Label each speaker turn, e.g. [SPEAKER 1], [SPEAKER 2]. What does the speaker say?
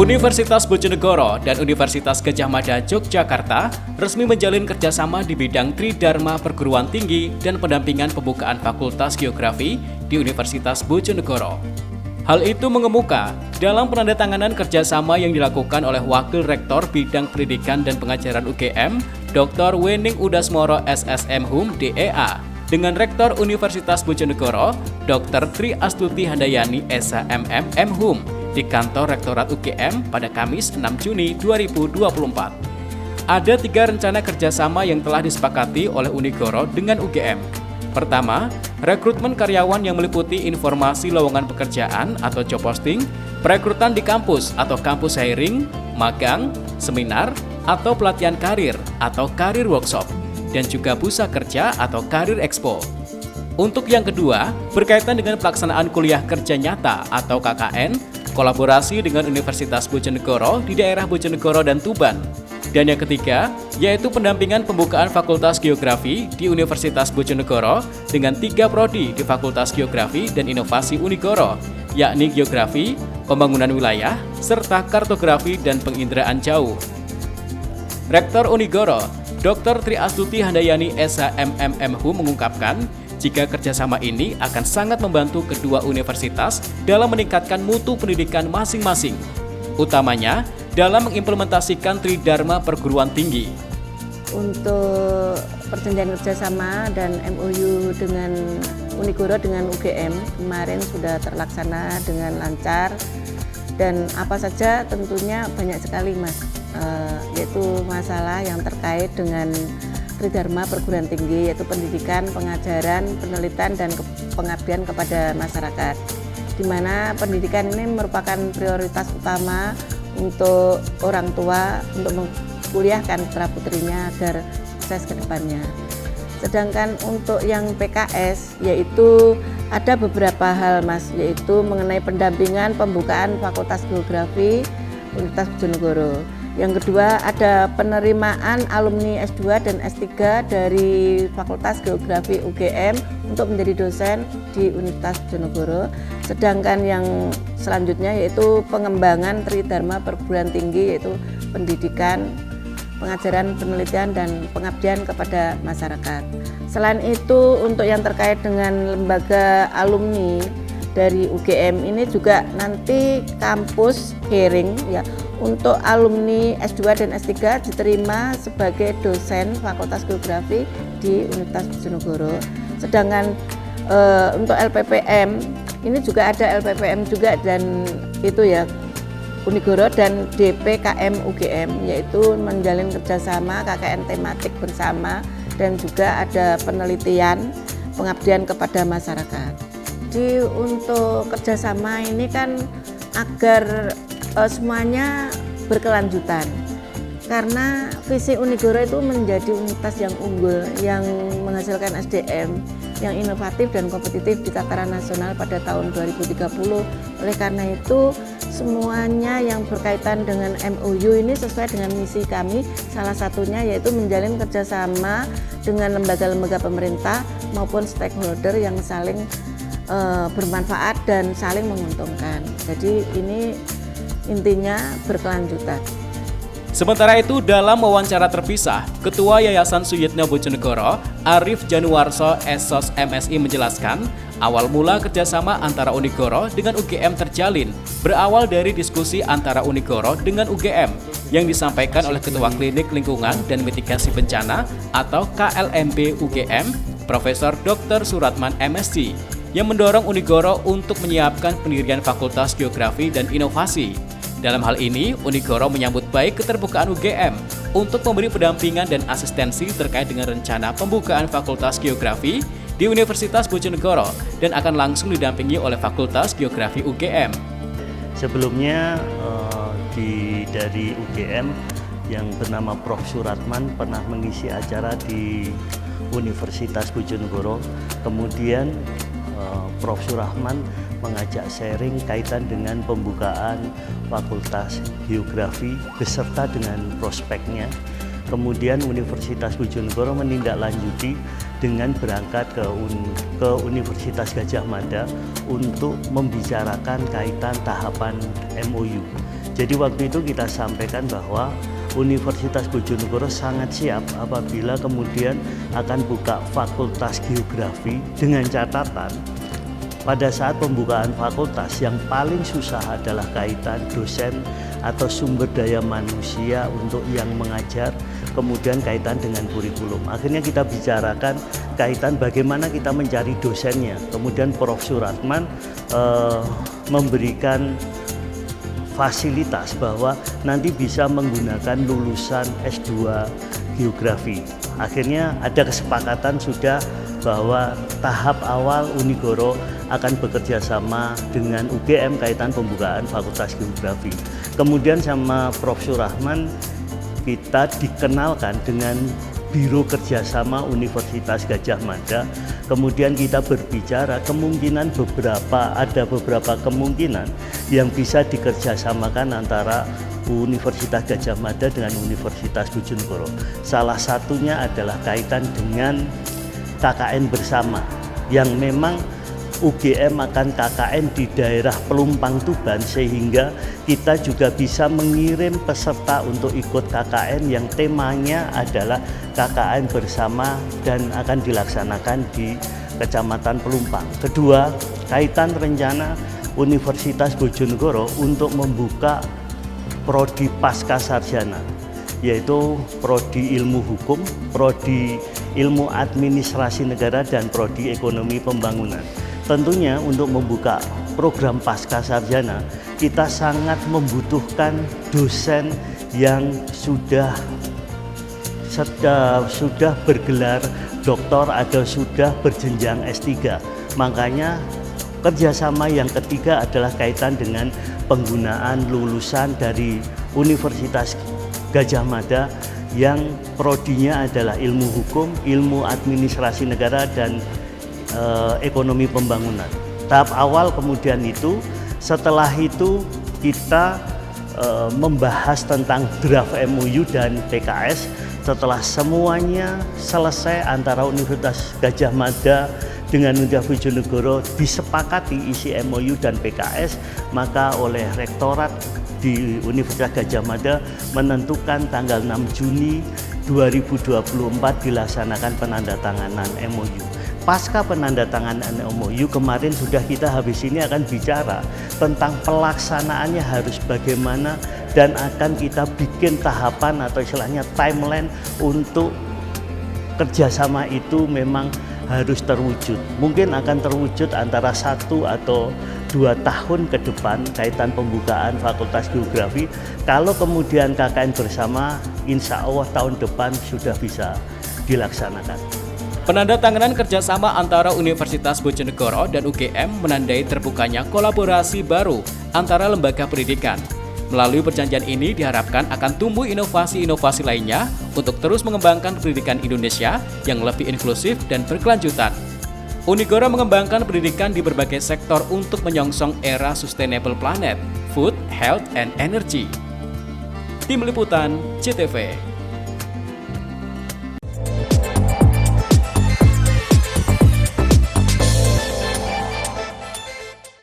[SPEAKER 1] Universitas Bojonegoro dan Universitas Gadjah Mada Yogyakarta resmi menjalin kerjasama di bidang Tridharma Perguruan Tinggi dan pendampingan pembukaan Fakultas Geografi di Universitas Bojonegoro. Hal itu mengemuka dalam penandatanganan kerjasama yang dilakukan oleh Wakil Rektor Bidang Pendidikan dan Pengajaran UGM, Dr. Wening Udasmoro SSM Hum DEA, dengan Rektor Universitas Bojonegoro, Dr. Tri Astuti Handayani SHMM M Hum, di kantor Rektorat UGM pada Kamis 6 Juni 2024. Ada 3 rencana kerjasama yang telah disepakati oleh Unigoro dengan UGM. Pertama, rekrutmen karyawan yang meliputi informasi lowongan pekerjaan atau job posting, perekrutan di kampus atau kampus hiring, magang, seminar, atau pelatihan karir atau karir workshop, dan juga bursa kerja atau karir expo. Untuk yang kedua, berkaitan dengan pelaksanaan kuliah kerja nyata atau KKN, kolaborasi dengan Universitas Bojonegoro di daerah Bojonegoro dan Tuban. Dan yang ketiga, yaitu pendampingan pembukaan Fakultas Geografi di Universitas Bojonegoro dengan 3 prodi di Fakultas Geografi dan Inovasi Unigoro, yakni Geografi, Pembangunan Wilayah, serta Kartografi dan Penginderaan Jauh. Rektor Unigoro, Dr. Tri Astuti Handayani SHMM M Hum mengungkapkan, jika kerjasama ini akan sangat membantu kedua universitas dalam meningkatkan mutu pendidikan masing-masing, utamanya dalam mengimplementasikan Tridharma Perguruan Tinggi.
[SPEAKER 2] Untuk perjanjian kerjasama dan MOU dengan Unigoro dengan UGM kemarin sudah terlaksana dengan lancar, dan apa saja tentunya banyak sekali Mas, yaitu masalah yang terkait dengan Tridharma Perguruan Tinggi, yaitu pendidikan, pengajaran, penelitian, dan pengabdian kepada masyarakat, di mana pendidikan ini merupakan prioritas utama untuk orang tua untuk mengkuliahkan putra-putrinya agar sukses ke depannya. Sedangkan untuk yang PKS, yaitu ada beberapa hal Mas, yaitu mengenai pendampingan pembukaan Fakultas Geografi Universitas Bojonegoro. Yang kedua, ada penerimaan alumni S2 dan S3 dari Fakultas Geografi UGM untuk menjadi dosen di Universitas Bojonegoro. Sedangkan yang selanjutnya yaitu pengembangan Tridharma Perguruan Tinggi, yaitu pendidikan, pengajaran, penelitian, dan pengabdian kepada masyarakat. Selain itu, untuk yang terkait dengan lembaga alumni dari UGM ini juga nanti kampus hearing ya, untuk alumni S2 dan S3 diterima sebagai dosen Fakultas Geografi di Universitas Bojonegoro. Sedangkan untuk LPPM ini juga ada LPPM juga, dan itu ya Unigoro dan DPKM UGM, yaitu menjalin kerjasama KKN tematik bersama, dan juga ada penelitian pengabdian kepada masyarakat. Jadi untuk kerjasama ini kan agar semuanya berkelanjutan, karena visi Unigoro itu menjadi universitas yang unggul, yang menghasilkan SDM yang inovatif dan kompetitif di tataran nasional pada tahun 2030. Oleh karena itu, semuanya yang berkaitan dengan MOU ini sesuai dengan misi kami, salah satunya yaitu menjalin kerjasama dengan lembaga-lembaga pemerintah maupun stakeholder yang saling bermanfaat dan saling menguntungkan. Jadi ini intinya berkelanjutan.
[SPEAKER 1] Sementara itu, dalam wawancara terpisah, Ketua Yayasan Suyitna Bojonegoro, Arif Januarso Esos MSI menjelaskan, awal mula kerjasama antara Unigoro dengan UGM terjalin berawal dari diskusi antara Unigoro dengan UGM yang disampaikan oleh Ketua Klinik Lingkungan dan Mitigasi Bencana atau KLMB UGM, Profesor Dr. Suratman MSc, yang mendorong Unigoro untuk menyiapkan pendirian Fakultas Geografi dan Inovasi. Dalam hal ini, Unigoro menyambut baik keterbukaan UGM untuk memberi pendampingan dan asistensi terkait dengan rencana pembukaan Fakultas Geografi di Universitas Bojonegoro dan akan langsung didampingi oleh Fakultas Geografi UGM.
[SPEAKER 3] Sebelumnya dari UGM yang bernama Prof. Suratman pernah mengisi acara di Universitas Bojonegoro. Kemudian Prof. Suratman mengajak sharing kaitan dengan pembukaan Fakultas Geografi beserta dengan prospeknya. Kemudian Universitas Bojonegoro menindaklanjuti dengan berangkat ke Universitas Gadjah Mada untuk membicarakan kaitan tahapan MOU. Jadi waktu itu kita sampaikan bahwa Universitas Bojonegoro sangat siap apabila kemudian akan buka fakultas geografi, dengan catatan pada saat pembukaan fakultas yang paling susah adalah kaitan dosen atau sumber daya manusia untuk yang mengajar, kemudian kaitan dengan kurikulum. Akhirnya kita bicarakan kaitan bagaimana kita mencari dosennya. Kemudian Prof. Suratman memberikan fasilitas bahwa nanti bisa menggunakan lulusan S2 geografi. Akhirnya ada kesepakatan sudah bahwa tahap awal Unigoro akan bekerja sama dengan UGM kaitan pembukaan Fakultas Geografi. Kemudian sama Prof. Surahman kita dikenalkan dengan Biro Kerjasama Universitas Gadjah Mada. Kemudian kita berbicara kemungkinan ada beberapa kemungkinan yang bisa dikerjasamakan antara Universitas Gadjah Mada dengan Universitas Bojonegoro. Salah satunya adalah kaitan dengan KKN bersama, yang memang UGM akan KKN di daerah Pelumpang Tuban, sehingga kita juga bisa mengirim peserta untuk ikut KKN yang temanya adalah KKN bersama dan akan dilaksanakan di Kecamatan Pelumpang. Kedua, kaitan rencana Universitas Bojonegoro untuk membuka prodi pasca sarjana, yaitu prodi ilmu hukum, prodi ilmu administrasi negara, dan prodi ekonomi pembangunan. Tentunya untuk membuka program pasca sarjana, kita sangat membutuhkan dosen yang sudah bergelar doktor atau sudah berjenjang S3. Makanya kerjasama yang ketiga adalah kaitan dengan penggunaan lulusan dari Universitas Gadjah Mada yang prodinya adalah ilmu hukum, ilmu administrasi negara, dan ekonomi pembangunan. Tahap awal kemudian itu, setelah itu kita membahas tentang draft MOU dan PKS. Setelah semuanya selesai antara Universitas Gadjah Mada dengan Universitas Bojonegoro disepakati isi MOU dan PKS, maka oleh Rektorat di Universitas Gadjah Mada menentukan tanggal 6 Juni 2024 dilaksanakan penandatanganan MOU. Pasca penandatanganan MOU kemarin sudah kita habis ini akan bicara tentang pelaksanaannya harus bagaimana, dan akan kita bikin tahapan atau istilahnya timeline untuk kerjasama itu memang harus terwujud. Mungkin akan terwujud antara 1 atau 2 tahun ke depan kaitan pembukaan Fakultas Geografi. Kalau kemudian KKN bersama, insya Allah tahun depan sudah bisa dilaksanakan.
[SPEAKER 1] Penandatanganan kerjasama antara Universitas Bojonegoro dan UGM menandai terbukanya kolaborasi baru antara lembaga pendidikan. Melalui perjanjian ini diharapkan akan tumbuh inovasi-inovasi lainnya untuk terus mengembangkan pendidikan Indonesia yang lebih inklusif dan berkelanjutan. Unigoro mengembangkan pendidikan di berbagai sektor untuk menyongsong era sustainable planet, food, health, and energy. Tim Liputan, CTV.